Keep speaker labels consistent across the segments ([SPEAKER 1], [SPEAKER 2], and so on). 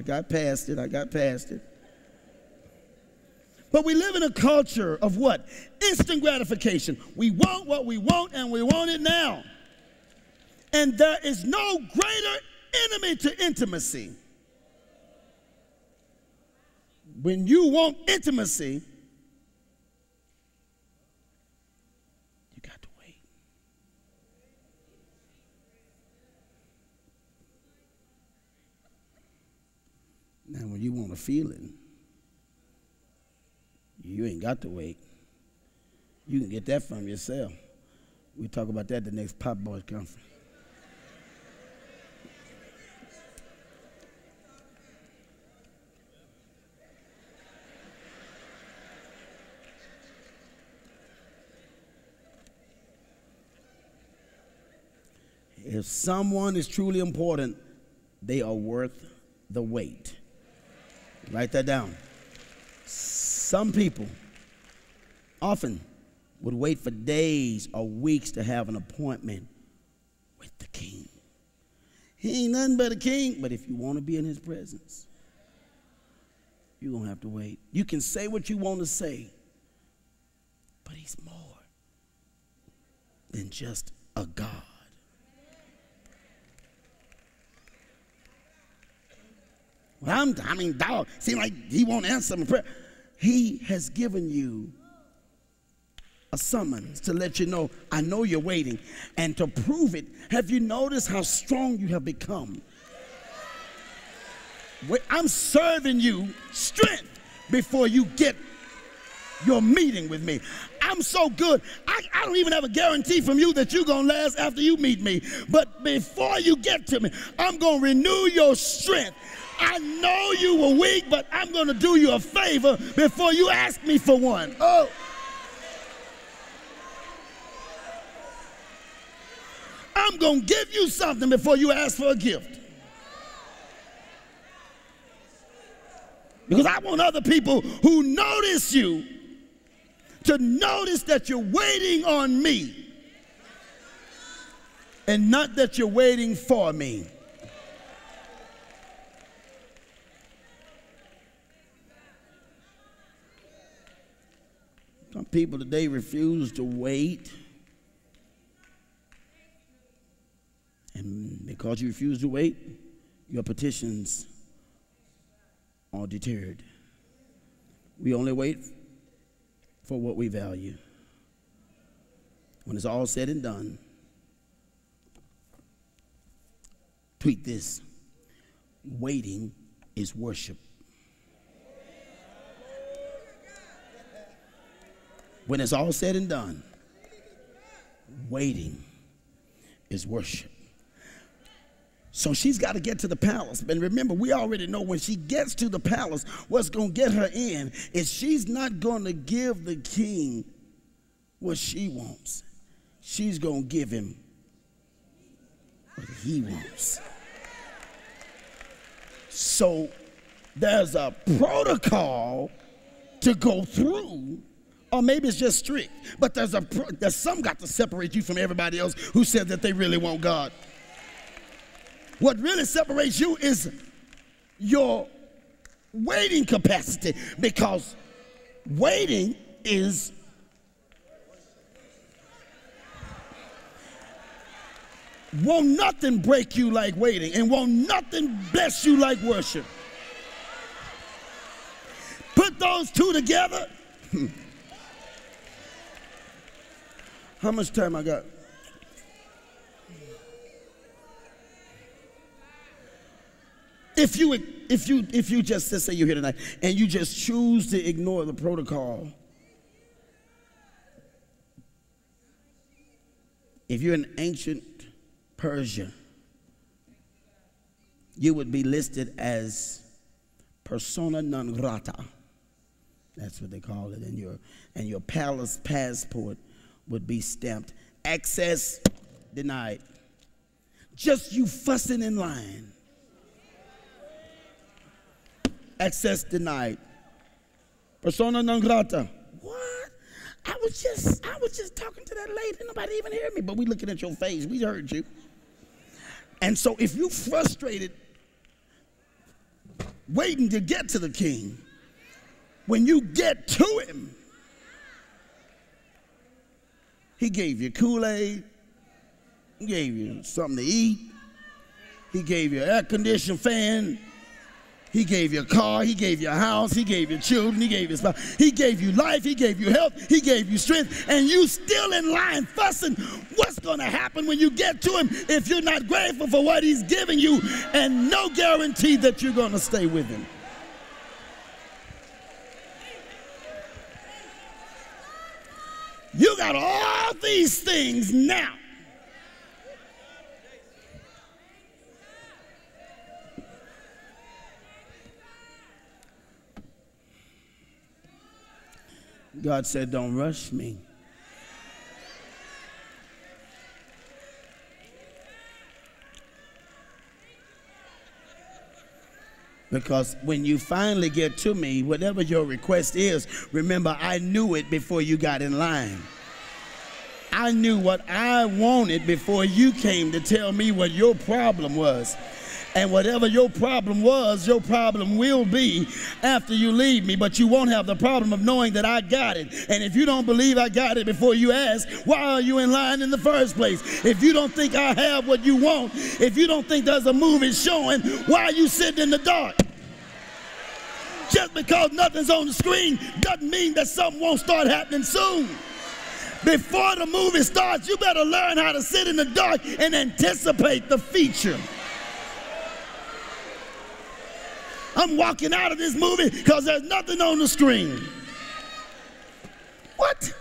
[SPEAKER 1] got past it. I got past it. But we live in a culture of what? Instant gratification. We want what we want, and we want it now. And there is no greater enemy to intimacy. When you want intimacy, you got to wait. Now, when you want a feeling, you ain't got to wait. You can get that from yourself. We'll talk about that at the next Pop Boys conference. If someone is truly important, they are worth the wait. Write that down. Some people often would wait for days or weeks to have an appointment with the king. He ain't nothing but a king, but if you want to be in his presence, you're going to have to wait. You can say what you want to say, but he's more than just a God. Well, dog, seems like he won't answer my prayer. He has given you a summons to let you know, I know you're waiting. And to prove it, have you noticed how strong you have become? I'm serving you strength before you get your meeting with me. I'm so good. I don't even have a guarantee from you that you're going to last after you meet me. But before you get to me, I'm going to renew your strength. I know you were weak, but I'm going to do you a favor before you ask me for one. Oh. I'm going to give you something before you ask for a gift. Because I want other people who notice you to notice that you're waiting on me and not that you're waiting for me. Some people today refuse to wait. And because you refuse to wait, your petitions are deterred. We only wait for what we value. When it's all said and done, tweet this: waiting is worship. When it's all said and done, waiting is worship. So she's got to get to the palace. And remember, we already know when she gets to the palace, what's going to get her in is she's not going to give the king what she wants. She's going to give him what he wants. So there's a protocol to go through. Or maybe it's just strict. But there's some got to separate you from everybody else who said that they really want God. What really separates you is your waiting capacity, because waiting is won't nothing break you like waiting, and won't nothing bless you like worship. Put those two together. How much time I got? If you just, let's say you're here tonight and you just choose to ignore the protocol, if you're in ancient Persia, you would be listed as persona non grata. That's what they call it. And your palace passport would be stamped access denied. Just you fussing in line. Access denied. Persona non grata. What? I was just talking to that lady. Nobody even heard me. But we looking at your face. We heard you. And so if you frustrated, waiting to get to the king. When you get to him, he gave you Kool-Aid, he gave you something to eat, he gave you an air-conditioned fan, he gave you a car, he gave you a house, he gave you children, he gave you spouse, he gave you life, he gave you health, he gave you strength, and you still in line fussing. What's going to happen when you get to him if you're not grateful for what he's giving you, and no guarantee that you're going to stay with him? You got all these things now. God said, don't rush me. Because when you finally get to me, whatever your request is, remember, I knew it before you got in line. I knew what I wanted before you came to tell me what your problem was. And whatever your problem was, your problem will be after you leave me. But you won't have the problem of knowing that I got it. And if you don't believe I got it before you ask, why are you in line in the first place? If you don't think I have what you want, if you don't think there's a movie showing, why are you sitting in the dark? Just because nothing's on the screen doesn't mean that something won't start happening soon. Before the movie starts, you better learn how to sit in the dark and anticipate the feature. I'm walking out of this movie because there's nothing on the screen. What?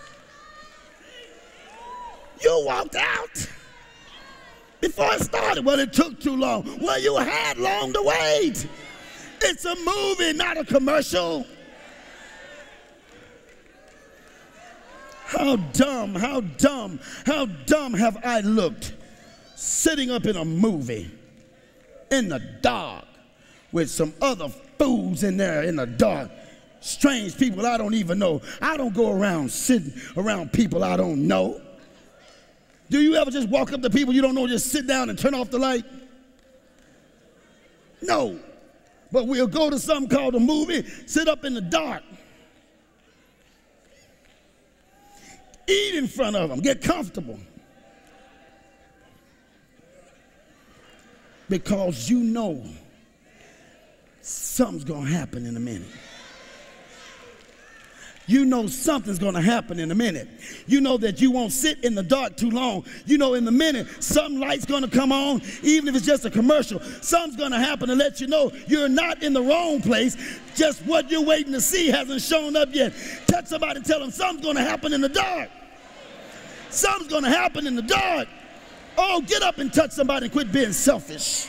[SPEAKER 1] You walked out before it started. Well, it took too long. Well, you had long to wait. It's a movie, not a commercial. How dumb have I looked sitting up in a movie in the dark with some other fools in there in the dark, strange people I don't even know. I don't go around sitting around people I don't know. Do you ever just walk up to people you don't know, just sit down and turn off the light? No. But we'll go to something called a movie, sit up in the dark, eat in front of them, get comfortable. Because you know something's going to happen in a minute. You know something's going to happen in a minute. You know that you won't sit in the dark too long. You know in a minute some light's going to come on, even if it's just a commercial. Something's going to happen to let you know you're not in the wrong place. Just what you're waiting to see hasn't shown up yet. Touch somebody and tell them something's going to happen in the dark. Something's going to happen in the dark. Oh, get up and touch somebody and quit being selfish.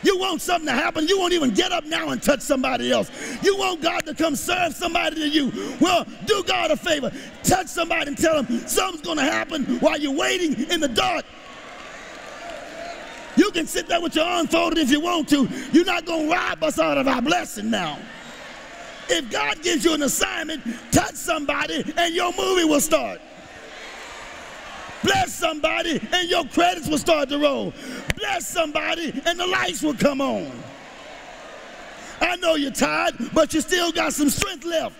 [SPEAKER 1] You want something to happen, you won't even get up now and touch somebody else. You want God to come serve somebody to you. Well, do God a favor. Touch somebody and tell them something's going to happen while you're waiting in the dark. You can sit there with your arms folded if you want to. You're not going to rob us out of our blessing now. If God gives you an assignment, touch somebody and your movie will start. Bless somebody and your credits will start to roll. Bless somebody and the lights will come on. I know you're tired, but you still got some strength left.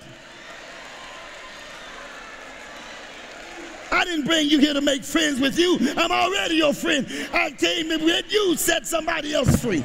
[SPEAKER 1] I didn't bring you here to make friends with you. I'm already your friend. I came to let you set somebody else free.